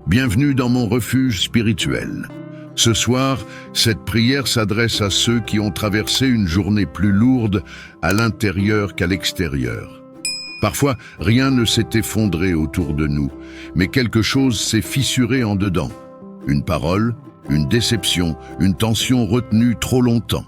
Bienvenue dans mon refuge spirituel. Ce soir, cette prière s'adresse à ceux qui ont traversé une journée plus lourde à l'intérieur qu'à l'extérieur. Parfois, rien ne s'est effondré autour de nous, mais quelque chose s'est fissuré en dedans. Une parole, une déception, une tension retenue trop longtemps.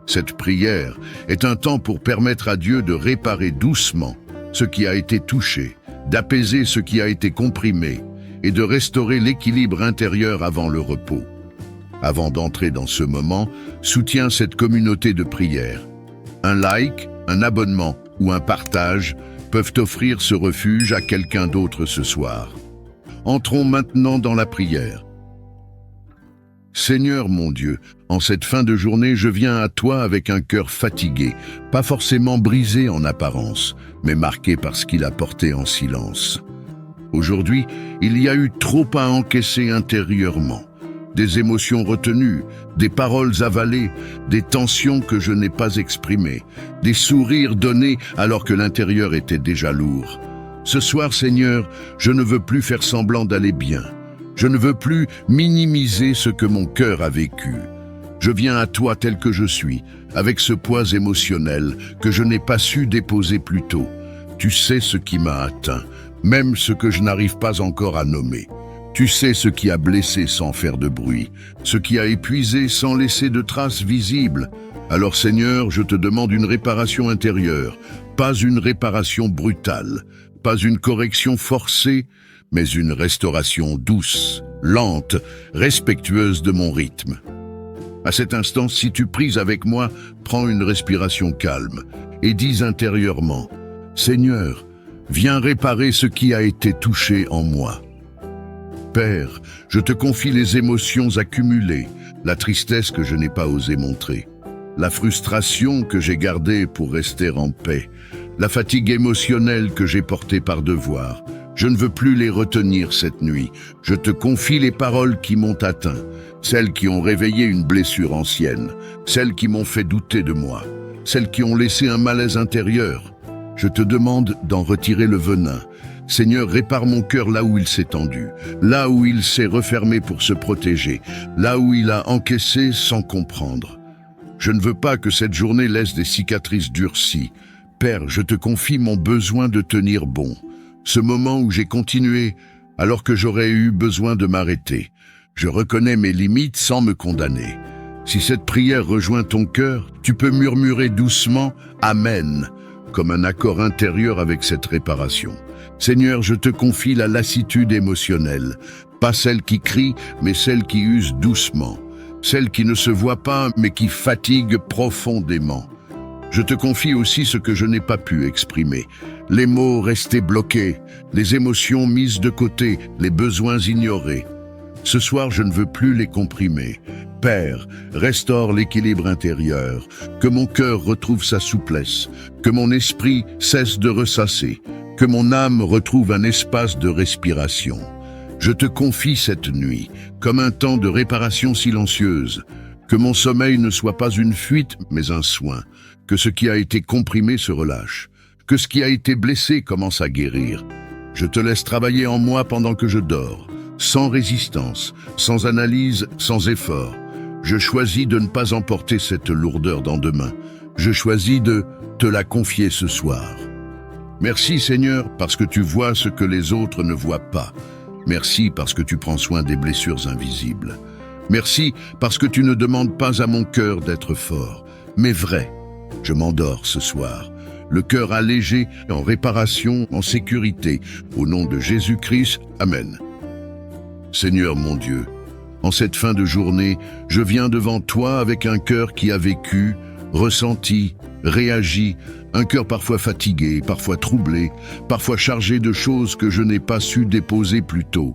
Cette prière est un temps pour permettre à Dieu de réparer doucement ce qui a été touché, d'apaiser ce qui a été comprimé et de restaurer l'équilibre intérieur avant le repos. Avant d'entrer dans ce moment, soutiens cette communauté de prière. Un like, un abonnement ou un partage peuvent offrir ce refuge à quelqu'un d'autre ce soir. Entrons maintenant dans la prière. Seigneur mon Dieu, en cette fin de journée, je viens à toi avec un cœur fatigué, pas forcément brisé en apparence, mais marqué par ce qu'il a porté en silence. Aujourd'hui, il y a eu trop à encaisser intérieurement. Des émotions retenues, des paroles avalées, des tensions que je n'ai pas exprimées, des sourires donnés alors que l'intérieur était déjà lourd. Ce soir, Seigneur, je ne veux plus faire semblant d'aller bien. Je ne veux plus minimiser ce que mon cœur a vécu. Je viens à toi tel que je suis, avec ce poids émotionnel que je n'ai pas su déposer plus tôt. Tu sais ce qui m'a atteint, même ce que je n'arrive pas encore à nommer. Tu sais ce qui a blessé sans faire de bruit, ce qui a épuisé sans laisser de traces visibles. Alors Seigneur, je te demande une réparation intérieure, pas une réparation brutale, pas une correction forcée, mais une restauration douce, lente, respectueuse de mon rythme. À cet instant, si tu prises avec moi, prends une respiration calme et dis intérieurement, « Seigneur, viens réparer ce qui a été touché en moi. » Père, je te confie les émotions accumulées, la tristesse que je n'ai pas osé montrer, la frustration que j'ai gardée pour rester en paix, la fatigue émotionnelle que j'ai portée par devoir. Je ne veux plus les retenir cette nuit. Je te confie les paroles qui m'ont atteint, celles qui ont réveillé une blessure ancienne, celles qui m'ont fait douter de moi, celles qui ont laissé un malaise intérieur. Je te demande d'en retirer le venin. Seigneur, répare mon cœur là où il s'est tendu, là où il s'est refermé pour se protéger, là où il a encaissé sans comprendre. Je ne veux pas que cette journée laisse des cicatrices durcies. Père, je te confie mon besoin de tenir bon. Ce moment où j'ai continué alors que j'aurais eu besoin de m'arrêter. Je reconnais mes limites sans me condamner. Si cette prière rejoint ton cœur, tu peux murmurer doucement « Amen » comme un accord intérieur avec cette réparation. Seigneur, je te confie la lassitude émotionnelle, pas celle qui crie, mais celle qui use doucement, celle qui ne se voit pas, mais qui fatigue profondément. Je te confie aussi ce que je n'ai pas pu exprimer, les mots restés bloqués, les émotions mises de côté, les besoins ignorés. Ce soir, je ne veux plus les comprimer. Père, restaure l'équilibre intérieur, que mon cœur retrouve sa souplesse, que mon esprit cesse de ressasser, que mon âme retrouve un espace de respiration. Je te confie cette nuit, comme un temps de réparation silencieuse, que mon sommeil ne soit pas une fuite, mais un soin, que ce qui a été comprimé se relâche, que ce qui a été blessé commence à guérir. Je te laisse travailler en moi pendant que je dors, sans résistance, sans analyse, sans effort. Je choisis de ne pas emporter cette lourdeur dans demain. Je choisis de te la confier ce soir. Merci Seigneur, parce que tu vois ce que les autres ne voient pas. Merci parce que tu prends soin des blessures invisibles. Merci parce que tu ne demandes pas à mon cœur d'être fort, mais vrai. Je m'endors ce soir, le cœur allégé, en réparation, en sécurité. Au nom de Jésus-Christ, Amen. Seigneur mon Dieu, en cette fin de journée, je viens devant toi avec un cœur qui a vécu, ressenti, réagi, un cœur parfois fatigué, parfois troublé, parfois chargé de choses que je n'ai pas su déposer plus tôt.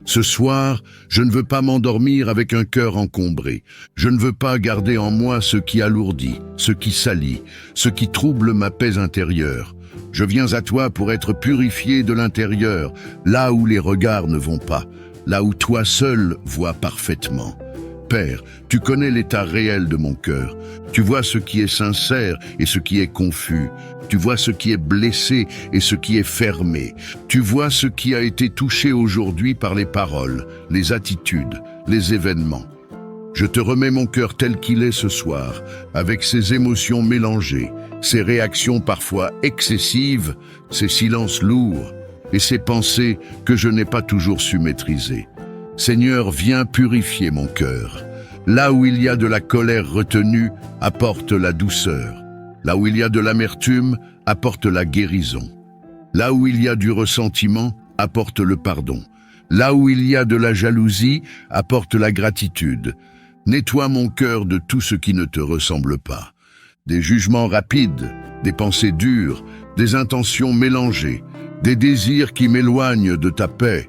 Ce soir, je ne veux pas m'endormir avec un cœur encombré. Je ne veux pas garder en moi ce qui alourdit, ce qui salit, ce qui trouble ma paix intérieure. Je viens à toi pour être purifié de l'intérieur, là où les regards ne vont pas, là où toi seul vois parfaitement. Père, tu connais l'état réel de mon cœur. Tu vois ce qui est sincère et ce qui est confus. Tu vois ce qui est blessé et ce qui est fermé. Tu vois ce qui a été touché aujourd'hui par les paroles, les attitudes, les événements. Je te remets mon cœur tel qu'il est ce soir, avec ses émotions mélangées, ses réactions parfois excessives, ses silences lourds et ses pensées que je n'ai pas toujours su maîtriser. Seigneur, viens purifier mon cœur. Là où il y a de la colère retenue, apporte la douceur. Là où il y a de l'amertume, apporte la guérison. Là où il y a du ressentiment, apporte le pardon. Là où il y a de la jalousie, apporte la gratitude. Nettoie mon cœur de tout ce qui ne te ressemble pas. Des jugements rapides, des pensées dures, des intentions mélangées, des désirs qui m'éloignent de ta paix.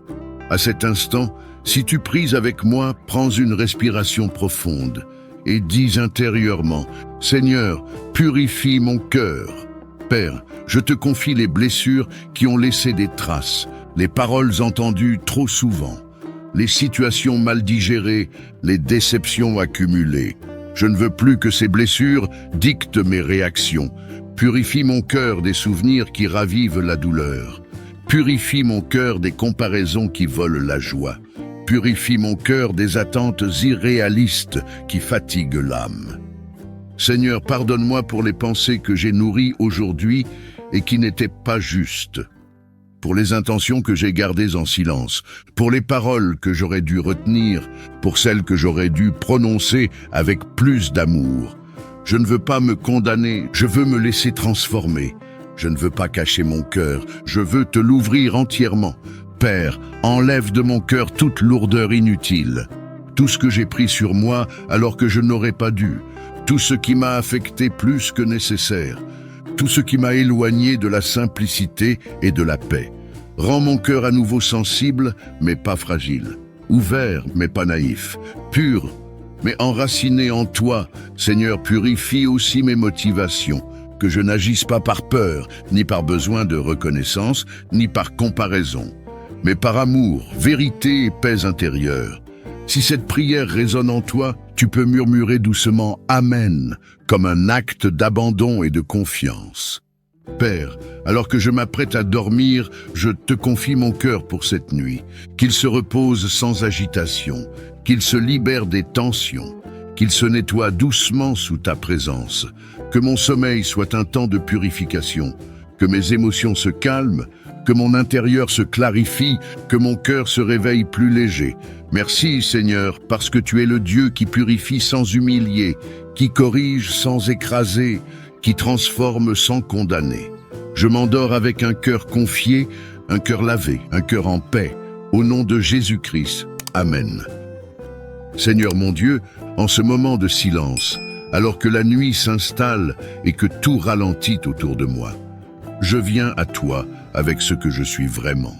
À cet instant, si tu pries avec moi, prends une respiration profonde et dis intérieurement, « Seigneur, purifie mon cœur. » Père, je te confie les blessures qui ont laissé des traces, les paroles entendues trop souvent, les situations mal digérées, les déceptions accumulées. Je ne veux plus que ces blessures dictent mes réactions. Purifie mon cœur des souvenirs qui ravivent la douleur. Purifie mon cœur des comparaisons qui volent la joie. Purifie mon cœur des attentes irréalistes qui fatiguent l'âme. Seigneur, pardonne-moi pour les pensées que j'ai nourries aujourd'hui et qui n'étaient pas justes, pour les intentions que j'ai gardées en silence, pour les paroles que j'aurais dû retenir, pour celles que j'aurais dû prononcer avec plus d'amour. Je ne veux pas me condamner, je veux me laisser transformer. Je ne veux pas cacher mon cœur, je veux te l'ouvrir entièrement. Père, enlève de mon cœur toute lourdeur inutile, tout ce que j'ai pris sur moi alors que je n'aurais pas dû, tout ce qui m'a affecté plus que nécessaire, tout ce qui m'a éloigné de la simplicité et de la paix. Rends mon cœur à nouveau sensible, mais pas fragile, ouvert, mais pas naïf, pur, mais enraciné en toi. Seigneur, purifie aussi mes motivations, que je n'agisse pas par peur, ni par besoin de reconnaissance, ni par comparaison, mais par amour, vérité et paix intérieure. Si cette prière résonne en toi, tu peux murmurer doucement « Amen » comme un acte d'abandon et de confiance. Père, alors que je m'apprête à dormir, je te confie mon cœur pour cette nuit. Qu'il se repose sans agitation, qu'il se libère des tensions, qu'il se nettoie doucement sous ta présence, que mon sommeil soit un temps de purification, que mes émotions se calment, que mon intérieur se clarifie, que mon cœur se réveille plus léger. Merci Seigneur, parce que tu es le Dieu qui purifie sans humilier, qui corrige sans écraser, qui transforme sans condamner. Je m'endors avec un cœur confié, un cœur lavé, un cœur en paix. Au nom de Jésus-Christ. Amen. Seigneur mon Dieu, en ce moment de silence, alors que la nuit s'installe et que tout ralentit autour de moi, je viens à toi avec ce que je suis vraiment.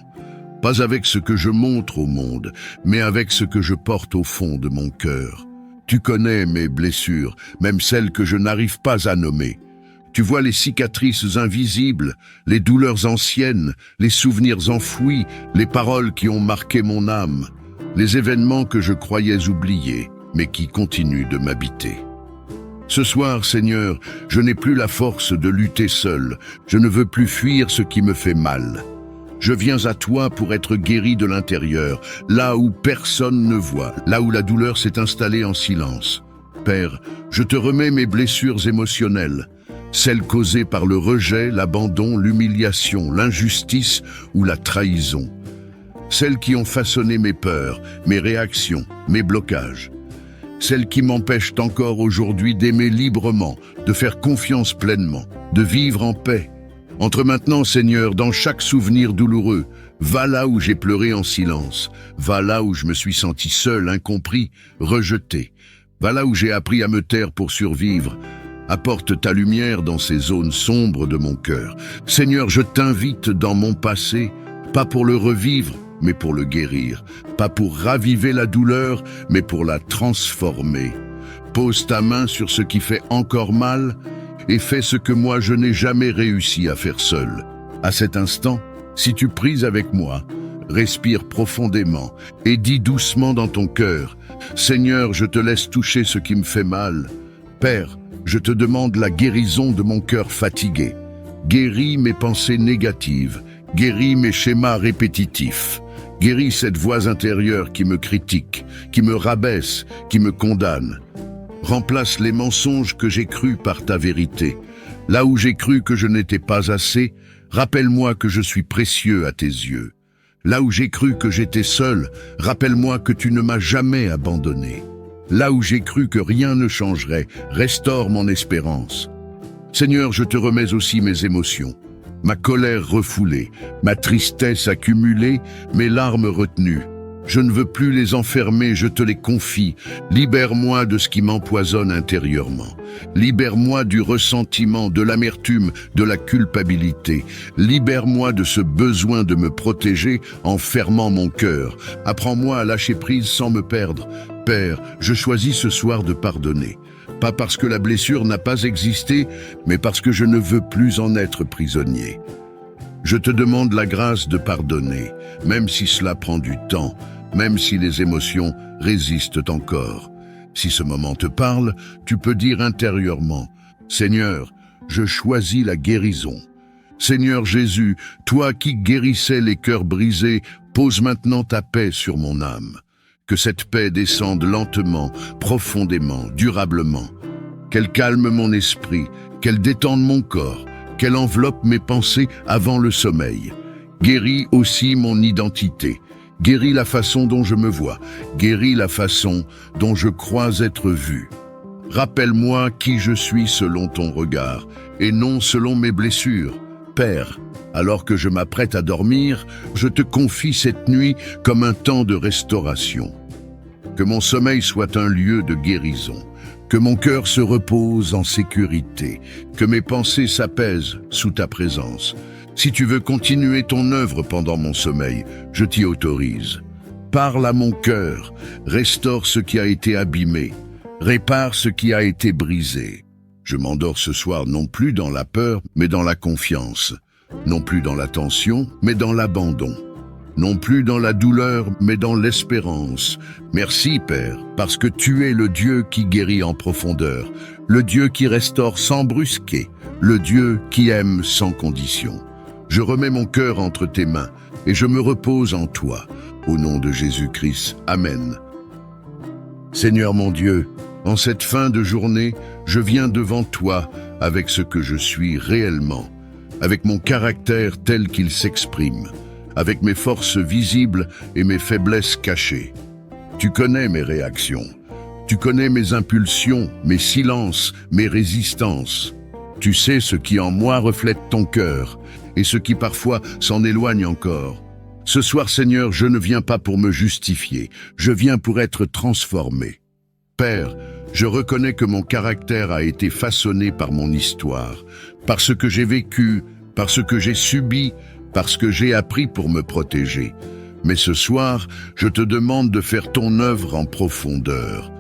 Pas avec ce que je montre au monde, mais avec ce que je porte au fond de mon cœur. Tu connais mes blessures, même celles que je n'arrive pas à nommer. Tu vois les cicatrices invisibles, les douleurs anciennes, les souvenirs enfouis, les paroles qui ont marqué mon âme, les événements que je croyais oubliés, mais qui continuent de m'habiter. Ce soir, Seigneur, je n'ai plus la force de lutter seul. Je ne veux plus fuir ce qui me fait mal. Je viens à toi pour être guéri de l'intérieur, là où personne ne voit, là où la douleur s'est installée en silence. Père, je te remets mes blessures émotionnelles, celles causées par le rejet, l'abandon, l'humiliation, l'injustice ou la trahison. Celles qui ont façonné mes peurs, mes réactions, mes blocages. Celles qui m'empêchent encore aujourd'hui d'aimer librement, de faire confiance pleinement, de vivre en paix. Entre maintenant, Seigneur, dans chaque souvenir douloureux, va là où j'ai pleuré en silence, va là où je me suis senti seul, incompris, rejeté, va là où j'ai appris à me taire pour survivre. Apporte ta lumière dans ces zones sombres de mon cœur. Seigneur, je t'invite dans mon passé, pas pour le revivre, mais pour le guérir, pas pour raviver la douleur, mais pour la transformer. Pose ta main sur ce qui fait encore mal et fais ce que moi je n'ai jamais réussi à faire seul. À cet instant, si tu pries avec moi, respire profondément et dis doucement dans ton cœur, Seigneur, je te laisse toucher ce qui me fait mal. Père, je te demande la guérison de mon cœur fatigué. Guéris mes pensées négatives, guéris mes schémas répétitifs. Guéris cette voix intérieure qui me critique, qui me rabaisse, qui me condamne. Remplace les mensonges que j'ai crus par ta vérité. Là où j'ai cru que je n'étais pas assez, rappelle-moi que je suis précieux à tes yeux. Là où j'ai cru que j'étais seul, rappelle-moi que tu ne m'as jamais abandonné. Là où j'ai cru que rien ne changerait, restaure mon espérance. Seigneur, je te remets aussi mes émotions. Ma colère refoulée, ma tristesse accumulée, mes larmes retenues. Je ne veux plus les enfermer, je te les confie. Libère-moi de ce qui m'empoisonne intérieurement. Libère-moi du ressentiment, de l'amertume, de la culpabilité. Libère-moi de ce besoin de me protéger en fermant mon cœur. Apprends-moi à lâcher prise sans me perdre. Père, je choisis ce soir de pardonner. Pas parce que la blessure n'a pas existé, mais parce que je ne veux plus en être prisonnier. Je te demande la grâce de pardonner, même si cela prend du temps, même si les émotions résistent encore. Si ce moment te parle, tu peux dire intérieurement, « Seigneur, je choisis la guérison. » Seigneur Jésus, toi qui guérissais les cœurs brisés, pose maintenant ta paix sur mon âme. Que cette paix descende lentement, profondément, durablement. Qu'elle calme mon esprit, qu'elle détende mon corps, qu'elle enveloppe mes pensées avant le sommeil. Guéris aussi mon identité. Guéris la façon dont je me vois. Guéris la façon dont je crois être vu. Rappelle-moi qui je suis selon ton regard, et non selon mes blessures. Père, alors que je m'apprête à dormir, je te confie cette nuit comme un temps de restauration. Que mon sommeil soit un lieu de guérison. Que mon cœur se repose en sécurité, que mes pensées s'apaisent sous ta présence. Si tu veux continuer ton œuvre pendant mon sommeil, je t'y autorise. Parle à mon cœur, restaure ce qui a été abîmé, répare ce qui a été brisé. Je m'endors ce soir non plus dans la peur, mais dans la confiance. Non plus dans la tension, mais dans l'abandon. Non plus dans la douleur, mais dans l'espérance. Merci, Père, parce que tu es le Dieu qui guérit en profondeur, le Dieu qui restaure sans brusquer, le Dieu qui aime sans condition. Je remets mon cœur entre tes mains et je me repose en toi. Au nom de Jésus-Christ, Amen. Seigneur mon Dieu, en cette fin de journée, je viens devant toi avec ce que je suis réellement, avec mon caractère tel qu'il s'exprime, avec mes forces visibles et mes faiblesses cachées. Tu connais mes réactions, tu connais mes impulsions, mes silences, mes résistances. Tu sais ce qui en moi reflète ton cœur et ce qui parfois s'en éloigne encore. Ce soir, Seigneur, je ne viens pas pour me justifier, je viens pour être transformé. Père, je reconnais que mon caractère a été façonné par mon histoire, par ce que j'ai vécu, par ce que j'ai subi, parce que j'ai appris pour me protéger. Mais ce soir, je te demande de faire ton œuvre en profondeur.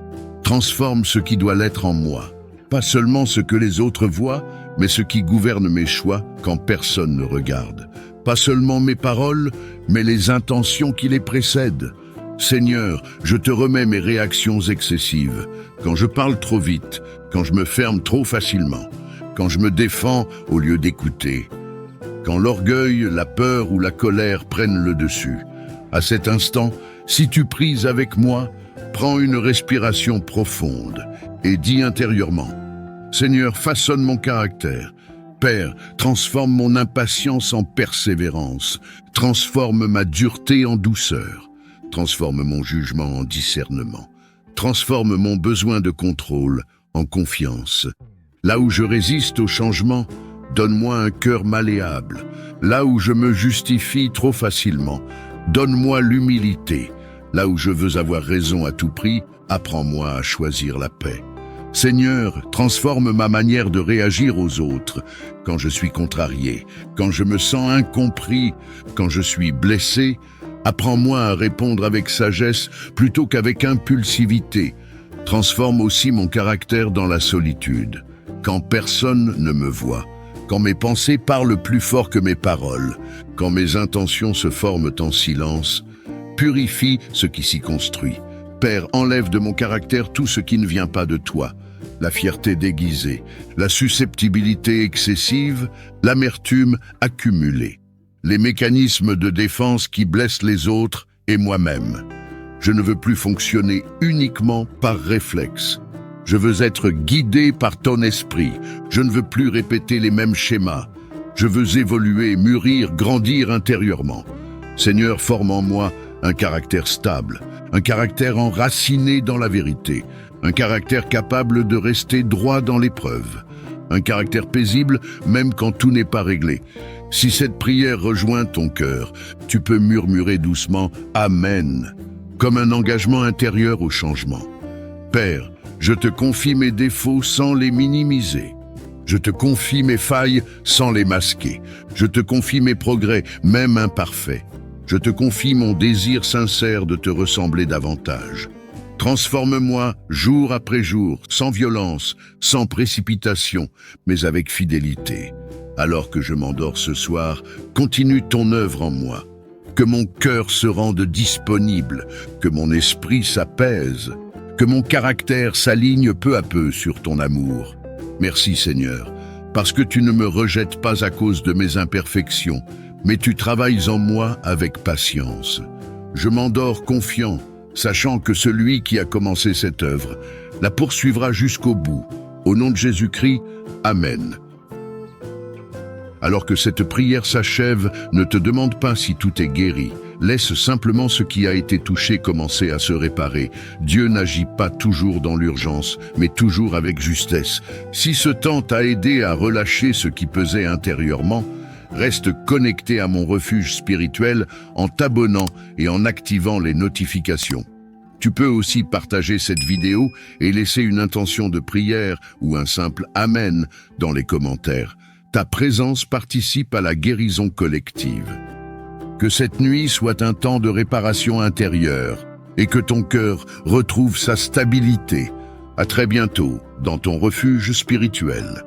Transforme ce qui doit l'être en moi. Pas seulement ce que les autres voient, mais ce qui gouverne mes choix quand personne ne regarde. Pas seulement mes paroles, mais les intentions qui les précèdent. Seigneur, je te remets mes réactions excessives, quand je parle trop vite, quand je me ferme trop facilement, quand je me défends au lieu d'écouter. Quand l'orgueil, la peur ou la colère prennent le dessus. À cet instant, si tu pries avec moi, prends une respiration profonde et dis intérieurement, « Seigneur, façonne mon caractère. Père, transforme mon impatience en persévérance. Transforme ma dureté en douceur. Transforme mon jugement en discernement. Transforme mon besoin de contrôle en confiance. Là où je résiste au changement, donne-moi un cœur malléable. Là où je me justifie trop facilement, donne-moi l'humilité. Là où je veux avoir raison à tout prix, apprends-moi à choisir la paix. Seigneur, transforme ma manière de réagir aux autres, quand je suis contrarié, quand je me sens incompris, quand je suis blessé. Apprends-moi à répondre avec sagesse plutôt qu'avec impulsivité. Transforme aussi mon caractère dans la solitude, quand personne ne me voit. Quand mes pensées parlent plus fort que mes paroles, quand mes intentions se forment en silence, purifie ce qui s'y construit. Père, enlève de mon caractère tout ce qui ne vient pas de toi. La fierté déguisée, la susceptibilité excessive, l'amertume accumulée, les mécanismes de défense qui blessent les autres et moi-même. Je ne veux plus fonctionner uniquement par réflexe. Je veux être guidé par ton esprit. Je ne veux plus répéter les mêmes schémas. Je veux évoluer, mûrir, grandir intérieurement. Seigneur, forme en moi un caractère stable, un caractère enraciné dans la vérité, un caractère capable de rester droit dans l'épreuve, un caractère paisible même quand tout n'est pas réglé. Si cette prière rejoint ton cœur, tu peux murmurer doucement « Amen », comme un engagement intérieur au changement. Père, je te confie mes défauts sans les minimiser. Je te confie mes failles sans les masquer. Je te confie mes progrès, même imparfaits. Je te confie mon désir sincère de te ressembler davantage. Transforme-moi jour après jour, sans violence, sans précipitation, mais avec fidélité. Alors que je m'endors ce soir, continue ton œuvre en moi. Que mon cœur se rende disponible, que mon esprit s'apaise, que mon caractère s'aligne peu à peu sur ton amour. Merci Seigneur, parce que tu ne me rejettes pas à cause de mes imperfections, mais tu travailles en moi avec patience. Je m'endors confiant, sachant que celui qui a commencé cette œuvre la poursuivra jusqu'au bout. Au nom de Jésus-Christ, Amen. Alors que cette prière s'achève, ne te demande pas si tout est guéri. Laisse simplement ce qui a été touché commencer à se réparer. Dieu n'agit pas toujours dans l'urgence, mais toujours avec justesse. Si ce temps t'a aidé à relâcher ce qui pesait intérieurement, reste connecté à mon refuge spirituel en t'abonnant et en activant les notifications. Tu peux aussi partager cette vidéo et laisser une intention de prière ou un simple « Amen » dans les commentaires. Ta présence participe à la guérison collective. Que cette nuit soit un temps de réparation intérieure et que ton cœur retrouve sa stabilité. À très bientôt dans ton refuge spirituel.